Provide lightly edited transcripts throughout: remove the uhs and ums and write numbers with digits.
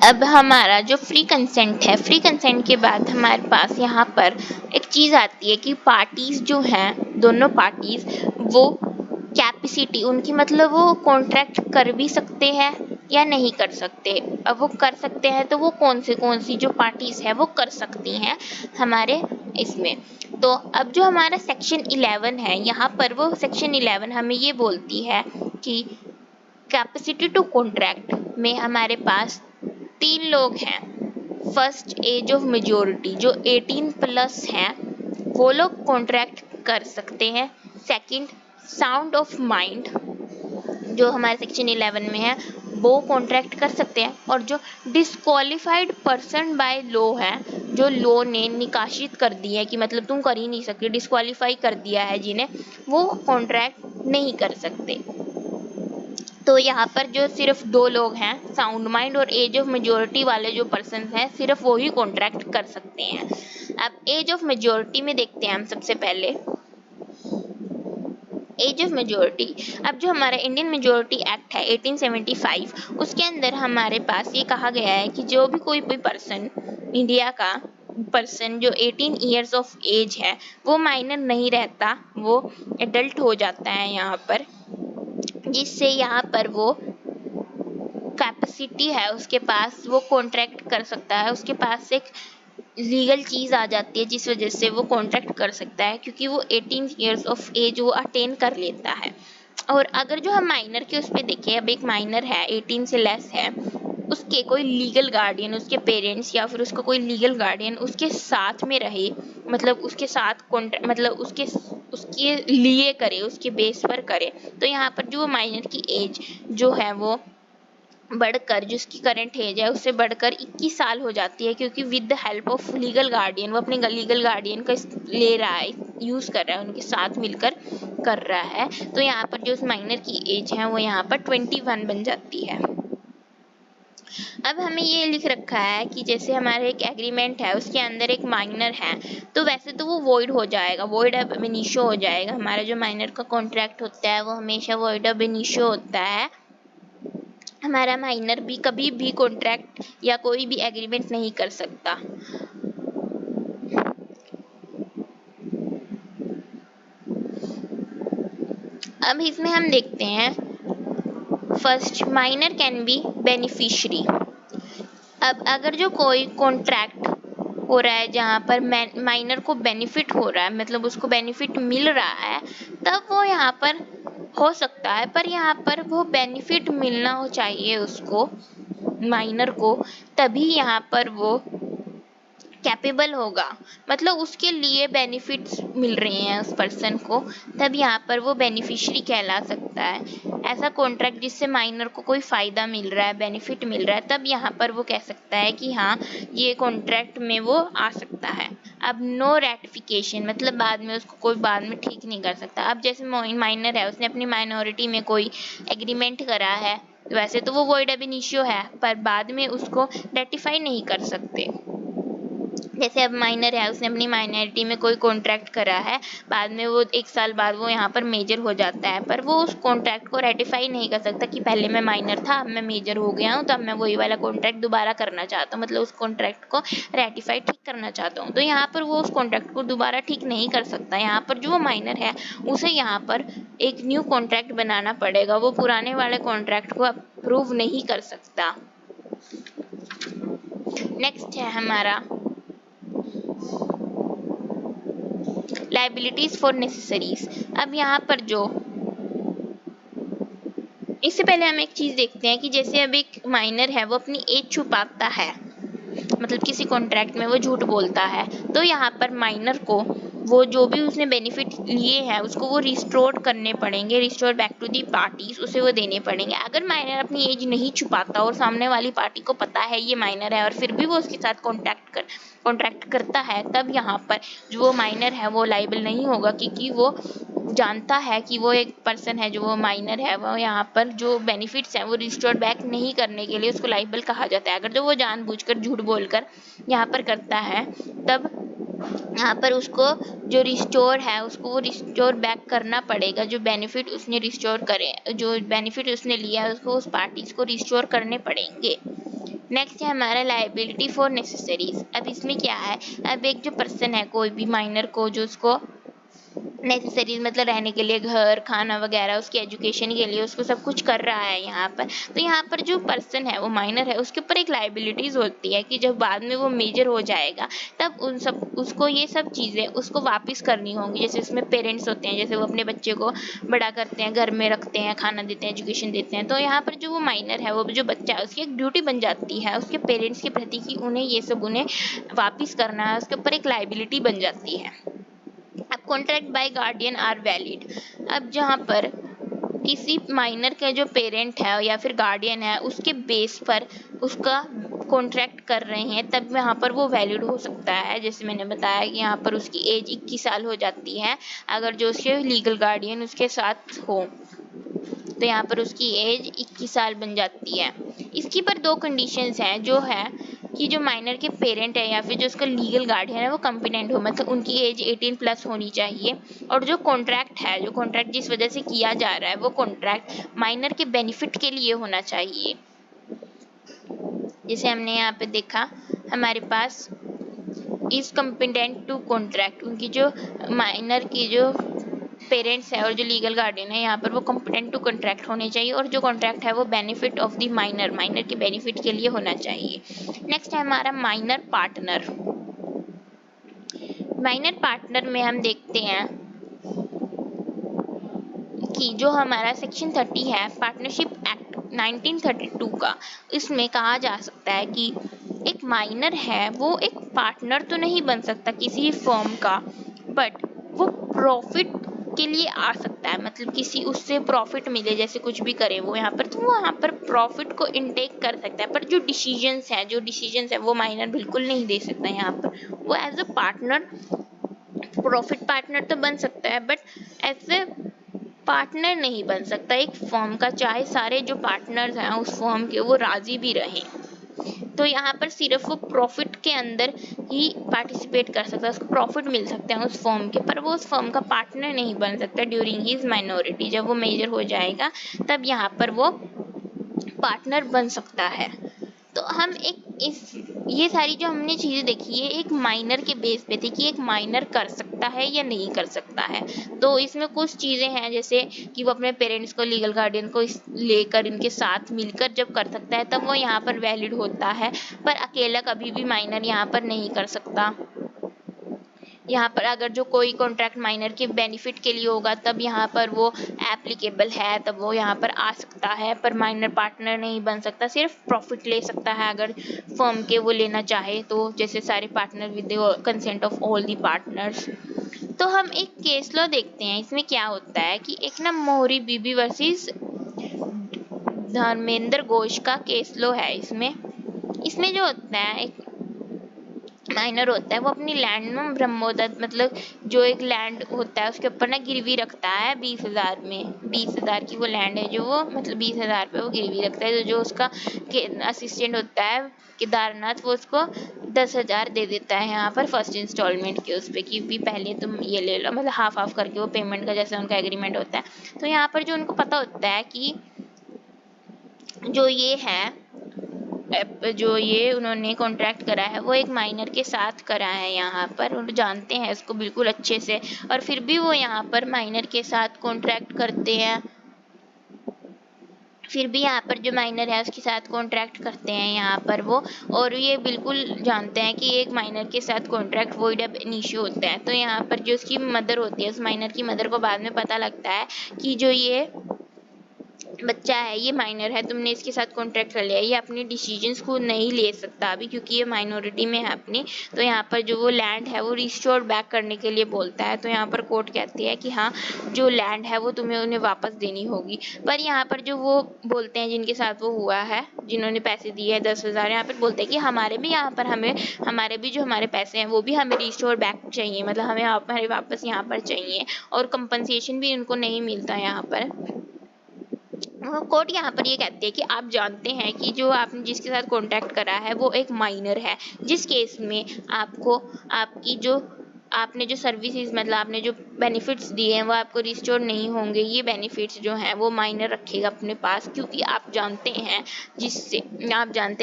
अब हमारा जो फ्री कंसेंट है, फ्री कंसेंट के बाद हमारे पास यहाँ पर एक चीज़ आती है कि पार्टीज जो हैं, दोनों पार्टीज वो कैपेसिटी उनकी मतलब वो कॉन्ट्रैक्ट कर भी सकते हैं या नहीं कर सकते। अब वो कर सकते हैं तो वो कौन सी जो पार्टीज है वो कर सकती हैं हमारे इसमें। तो अब जो हमारा सेक्शन 11 है, यहाँ पर वो सेक्शन 11 हमें ये बोलती है कि कैपेसिटी टू कॉन्ट्रैक्ट में हमारे पास 3 लोग हैं। फर्स्ट, एज ऑफ मेजोरिटी, जो 18+ हैं वो लोग कॉन्ट्रैक्ट कर सकते हैं। सेकंड, साउंड ऑफ माइंड, जो हमारे सेक्शन 11 में है वो कॉन्ट्रैक्ट कर सकते हैं। और जो डिस्क्वालिफाइड पर्सन बाय लॉ है, जो लॉ ने निकाशित कर दिया है कि मतलब तुम कर ही नहीं सकते, डिस्क्वालीफाई कर दिया है जिन्हें, वो कॉन्ट्रैक्ट नहीं कर सकते। तो यहाँ पर जो सिर्फ 2 लोग हैं, साउंड माइंड और एज ऑफ मेजोरिटी वाले जो पर्सन हैं, सिर्फ वो ही कॉन्ट्रैक्ट कर सकते हैं। अब एज ऑफ मेजोरिटी में देखते हैं हम सबसे पहले एज ऑफ मेजोरिटी। अब जो हमारा इंडियन मेजोरिटी एक्ट है 1875, उसके अंदर हमारे पास ये कहा गया है कि जो भी कोई पर्सन, इंडिया का पर्सन जो 18 ईयर्स ऑफ एज है, वो माइनर नहीं रहता, वो एडल्ट हो जाता है यहाँ पर, जिससे यहाँ पर वो कैपेसिटी है उसके पास, वो कॉन्ट्रैक्ट कर सकता है। उसके पास एक लीगल चीज़ आ जाती है जिस वजह से वो कॉन्ट्रैक्ट कर सकता है, क्योंकि वो 18 ईयर्स ऑफ एज वो अटेन कर लेता है। और अगर जो हम माइनर के उस पर देखें, अब एक माइनर है 18 से लेस है, उसके कोई लीगल गार्डियन, उसके पेरेंट्स या फिर उसका कोई लीगल गार्डियन उसके साथ में रहे, मतलब उसके साथ मतलब उसके लिए करे, उसके बेस पर करे, तो यहाँ पर जो माइनर की एज जो है वो बढ़कर, जो उसकी करंट एज है उससे बढ़कर 21 साल हो जाती है, क्योंकि with the help of legal guardian, वो अपने लीगल गार्डियन का ले रहा है, यूज़ कर रहा है, उनके साथ मिलकर कर रहा है। तो यहाँ पर जो उस माइनर की एज है वो यहाँ पर 21 बन जाती है। अब हमें ये लिख रखा है कि जैसे हमारे एक एग्रीमेंट है उसके अंदर एक माइनर है, तो वैसे तो वो वॉइड हो जाएगा, वॉइड अब इनिशियो हो जाएगा। हमारा जो माइनर का कॉन्ट्रैक्ट होता है वो हमेशा वॉइड अब इनिशियो होता है। हमारा माइनर भी कभी भी कॉन्ट्रैक्ट या कोई भी एग्रीमेंट नहीं कर सकता। अब इसमें हम देखते हैं, first, minor can be beneficiary. अब अगर जो कोई कॉन्ट्रैक्ट हो रहा है जहाँ पर माइनर को बेनिफिट हो रहा है, मतलब उसको बेनिफिट मिल रहा है, तब वो यहाँ पर हो सकता है। पर यहाँ पर वो बेनिफिट मिलना हो चाहिए उसको, माइनर को, तभी यहाँ पर वो कैपेबल होगा, मतलब उसके लिए बेनिफिट्स मिल रहे हैं उस पर्सन को, तब यहाँ पर वो बेनिफिशियरी कहला सकता है। ऐसा कॉन्ट्रैक्ट जिससे माइनर को कोई फ़ायदा मिल रहा है, बेनिफिट मिल रहा है, तब यहाँ पर वो कह सकता है कि हाँ ये कॉन्ट्रैक्ट में वो आ सकता है। अब नो रेटिफिकेशन, मतलब बाद में उसको कोई बाद में ठीक नहीं कर सकता। अब जैसे माइनर है, उसने अपनी माइनॉरिटी में कोई एग्रीमेंट करा है, वैसे तो वो वॉइड अब इनिशियो है, पर बाद में उसको रेटिफाई नहीं कर सकते। जैसे अब माइनर है, उसने अपनी माइनॉरिटी में कोई कॉन्ट्रैक्ट करा है, बाद में वो 1 साल बाद वो यहाँ पर मेजर हो जाता है, पर वो उस कॉन्ट्रैक्ट को रेटिफाई नहीं कर सकता कि पहले मैं माइनर था, अब मैं मेजर हो गया हूँ, तो अब मैं वही वाला कॉन्ट्रैक्ट दोबारा करना चाहता हूँ, मतलब उस कॉन्ट्रैक्ट को रेटिफाई ठीक करना चाहता हूँ। तो यहाँ पर वो उस कॉन्ट्रैक्ट को दोबारा ठीक नहीं कर सकता। यहाँ पर जो माइनर है उसे यहाँ पर एक न्यू कॉन्ट्रैक्ट बनाना पड़ेगा, वो पुराने वाले कॉन्ट्रैक्ट को अप्रूव नहीं कर सकता। नेक्स्ट है हमारा लाइबिलिटीज फॉर नेसेसरीज। अब यहाँ पर जो, इससे पहले हम एक चीज देखते हैं कि जैसे अब एक माइनर है वो अपनी एज छुपाता है, मतलब किसी कॉन्ट्रैक्ट में वो झूठ बोलता है, तो यहाँ पर माइनर को वो जो भी उसने बेनिफिट लिए हैं उसको वो रिस्टोर करने पड़ेंगे, restore back to the parties, उसे वो देने पड़ेंगे। अगर माइनर अपनी एज नहीं छुपाता और सामने वाली पार्टी को पता है ये माइनर है और फिर भी वो उसके साथ कॉन्ट्रैक्ट करता है, तब यहाँ पर जो वो माइनर है वो लाइबल नहीं होगा, क्योंकि वो जानता है कि वो एक पर्सन है, जो वो माइनर है, वो यहाँ पर जो बेनिफिट्स हैं वो रिस्टोर बैक नहीं करने के लिए उसको लाइबल कहा जाता है। अगर जो वो जानबूझकर झूठ बोलकर यहाँ पर करता है, तब यहाँ पर उसको जो रिस्टोर है उसको वो रिस्टोर बैक करना पड़ेगा। जो बेनिफिट उसने रिस्टोर करे, जो बेनिफिट उसने लिया है उसको उस पार्टीज को रिस्टोर करने पड़ेंगे। नेक्स्ट है हमारा लाइबिलिटी फॉर नेसेसरीज। अब इसमें क्या है, अब एक जो पर्सन है, कोई भी माइनर को, जो उसको नेसेसरीज मतलब रहने के लिए घर, खाना वगैरह, उसकी एजुकेशन के लिए उसको सब कुछ कर रहा है यहाँ पर, तो यहाँ पर जो पर्सन है वो माइनर है, उसके ऊपर एक लाइबिलिटीज होती है कि जब बाद में वो मेजर हो जाएगा तब उन सब उसको ये सब चीज़ें उसको वापस करनी होंगी। जैसे उसमें पेरेंट्स होते हैं, जैसे वो अपने बच्चे को बड़ा करते हैं, घर में रखते हैं, खाना देते हैं, एजुकेशन देते हैं, तो यहाँ पर जो वो माइनर है, वो जो बच्चा है, उसकी एक ड्यूटी बन जाती है उसके पेरेंट्स के प्रति कि उन्हें ये सब उन्हें वापस करना है, उसके ऊपर एक लाइबिलिटी बन जाती है। अब contract by guardian are valid. अब जहाँ पर किसी माइनर का जो पेरेंट है या फिर गार्डियन है, उसके बेस पर उसका कॉन्ट्रैक्ट कर रहे हैं, तब यहाँ पर वो वैलिड हो सकता है। जैसे मैंने बताया कि यहाँ पर उसकी एज 21 साल हो जाती है अगर जो उसके लीगल गार्डियन उसके साथ हो, तो यहाँ पर उसकी एज 21 साल बन जाती है। इसकी पर दो कंडीशंस हैं, जो है कि जो माइनर के पेरेंट है या फिर जो उसका लीगल गार्डियन है वो कॉम्पिटेंट हो, मतलब उनकी एज 18 प्लस होनी चाहिए, और जो कॉन्ट्रैक्ट है, जो कॉन्ट्रैक्ट जिस वजह से किया जा रहा है, वो कॉन्ट्रैक्ट माइनर के बेनिफिट के लिए होना चाहिए। जैसे हमने यहाँ पे देखा, हमारे पास इज कॉम्पिटेंट टू कॉन्ट्रैक्ट, उनकी जो माइनर की जो पेरेंट्स है और जो लीगल गार्डियन है, यहाँ पर वो कॉम्पिटेंट टू कॉन्ट्रैक्ट होने चाहिए, और जो कॉन्ट्रैक्ट है वो benefit of the minor, minor के बेनिफिट के लिए होना चाहिए। नेक्स्ट है हमारा माइनर पार्टनर। माइनर पार्टनर में हम देखते हैं कि जो हमारा सेक्शन 30 है पार्टनरशिप एक्ट 1932 का, इसमें कहा जा सकता है कि एक माइनर है वो एक पार्टनर तो नहीं बन सकता किसी फर्म का, बट वो प्रॉफिट के लिए आ सकता है, मतलब किसी उससे प्रॉफिट मिले, जैसे कुछ भी करे वो यहाँ पर, तो वो यहाँ पर प्रॉफिट को इनटेक कर सकता है, पर जो डिसीजंस है वो माइनर बिल्कुल नहीं दे सकता। यहाँ पर वो as a partner, profit partner तो बन सकता है, बट एज ए पार्टनर नहीं बन सकता एक फर्म का, चाहे सारे जो पार्टनर्स हैं उस फर्म के वो राजी भी रहें। तो यहाँ पर सिर्फ वो प्रॉफिट के अंदर ही पार्टिसिपेट कर सकता है, उसको प्रॉफिट मिल सकते हैं उस फर्म के, पर वो उस फर्म का पार्टनर नहीं बन सकता ड्यूरिंग हिज माइनॉरिटी। जब वो मेजर हो जाएगा तब यहाँ पर वो पार्टनर बन सकता है। तो हम ये सारी जो हमने चीज़ें देखी है एक माइनर के बेस पे थी कि एक माइनर कर सकता है या नहीं कर सकता है। तो इसमें कुछ चीज़ें हैं, जैसे कि वो अपने पेरेंट्स को, लीगल गार्डियन को लेकर इनके साथ मिलकर जब कर सकता है तब वो यहाँ पर वैलिड होता है, पर अकेला कभी भी माइनर यहाँ पर नहीं कर सकता। यहाँ पर अगर जो कोई कॉन्ट्रैक्ट माइनर के बेनिफिट के लिए होगा तब यहाँ पर वो एप्लीकेबल है, तब वो यहाँ पर आ सकता है, पर माइनर पार्टनर नहीं बन सकता, सिर्फ प्रॉफिट ले सकता है अगर फर्म के वो लेना चाहे तो, जैसे सारे partner with the consent of all the partners. तो हम एक केस लॉ देखते हैं, इसमें क्या होता है कि एक ना मोहरी बीबी वर्सेस धर्मेंद्र घोष का केस लॉ है। इसमें जो होता है, एक माइनर होता है वो अपनी लैंड में ब्रह्मोदत्त, मतलब जो एक लैंड होता है उसके ऊपर ना गिरवी रखता है 20,000 में, 20,000 की वो लैंड है जो वो, मतलब 20,000 पे वो गिरवी रखता है। तो जो उसका असिस्टेंट होता है केदारनाथ, वो उसको 10,000 दे देता है यहाँ पर फर्स्ट इंस्टॉलमेंट के उस पर, कि भी पहले तुम ये ले लो, मतलब हाफ करके वो पेमेंट का जैसे उनका एग्रीमेंट होता है। तो यहाँ पर जो उनको पता होता है कि जो ये है, जो ये उन्होंने कॉन्ट्रैक्ट करा है वो एक माइनर के साथ करा है, यहाँ पर उन जानते हैं इसको बिल्कुल अच्छे से, और फिर भी वो यहाँ पर माइनर के साथ कॉन्ट्रैक्ट करते हैं, फिर भी यहाँ पर जो माइनर है उसके साथ कॉन्ट्रैक्ट करते हैं यहाँ पर वो, और ये बिल्कुल जानते हैं कि एक माइनर के साथ कॉन्ट्रैक्ट वॉइड अब इनिशियो होता है। तो यहाँ पर जो उसकी मदर होती है, उस माइनर की मदर को बाद में पता लगता है कि जो ये बच्चा है ये माइनर है, तुमने इसके साथ कॉन्ट्रैक्ट कर लिया, ये अपने डिसीजंस खुद नहीं ले सकता अभी क्योंकि ये माइनॉरिटी में है अपनी। तो यहाँ पर जो वो लैंड है वो रिस्टोर बैक करने के लिए बोलता है। तो यहाँ पर कोर्ट कहती है कि हाँ, जो लैंड है वो तुम्हें उन्हें वापस देनी होगी। पर यहाँ पर जो वो बोलते हैं जिनके साथ वो हुआ है, जिन्होंने पैसे दिए हैं 10,000, यहाँ पर बोलते हैं कि हमारे भी यहाँ पर हमारे भी जो हमारे पैसे हैं वो भी हमें रिस्टोर बैक चाहिए, मतलब हमें हमारे वापस यहाँ पर चाहिए, और कंपनसेशन भी उनको नहीं मिलता यहाँ पर। कोर्ट यहाँ पर ये कहती है कि आप जानते हैं कि जो आपने जिसके साथ कॉन्ट्रैक्ट करा है वो एक माइनर है, जिस केस में आपको आपकी जो आपने जो सर्विसेज मतलब आपने जो बेनिफिट्स दिए हैं वो आपको रिस्टोर नहीं होंगे। ये बेनिफिट्स जो हैं वो माइनर रखेगा अपने पास, क्योंकि आप जानते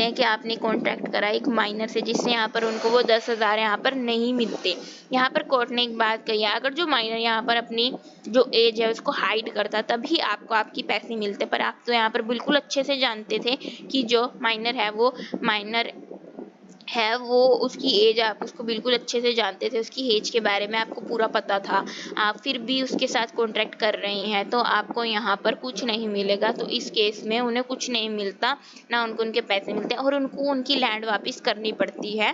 हैं कि आपने कॉन्ट्रैक्ट करा एक माइनर से, जिससे यहाँ पर उनको वो 10,000 यहाँ पर नहीं मिलते। यहाँ पर कोर्ट ने एक बात कही है, अगर जो माइनर यहाँ पर अपनी जो एज है उसको हाइड करता तभी आपको आपकी पैसे मिलते, पर आप तो यहाँ पर बिल्कुल अच्छे से जानते थे कि जो माइनर है वो उसकी एज, आप उसको बिल्कुल अच्छे से जानते थे, उसकी एज के बारे में आपको पूरा पता था, आप फिर भी उसके साथ कॉन्ट्रैक्ट कर रहे हैं, तो आपको यहाँ पर कुछ नहीं मिलेगा। तो इस केस में उन्हें कुछ नहीं मिलता, ना उनको उनके पैसे मिलते, और उनको उनकी लैंड वापस करनी पड़ती है।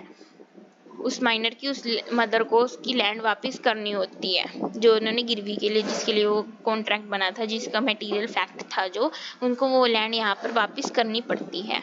उस माइनर की उस मदर को उसकी लैंड वापस करनी होती है, जो उन्होंने गिरवी के लिए, जिसके लिए वो कॉन्ट्रैक्ट बना था, जिसका मटेरियल फैक्ट था, जो उनको वो लैंड यहाँ पर वापस करनी पड़ती है।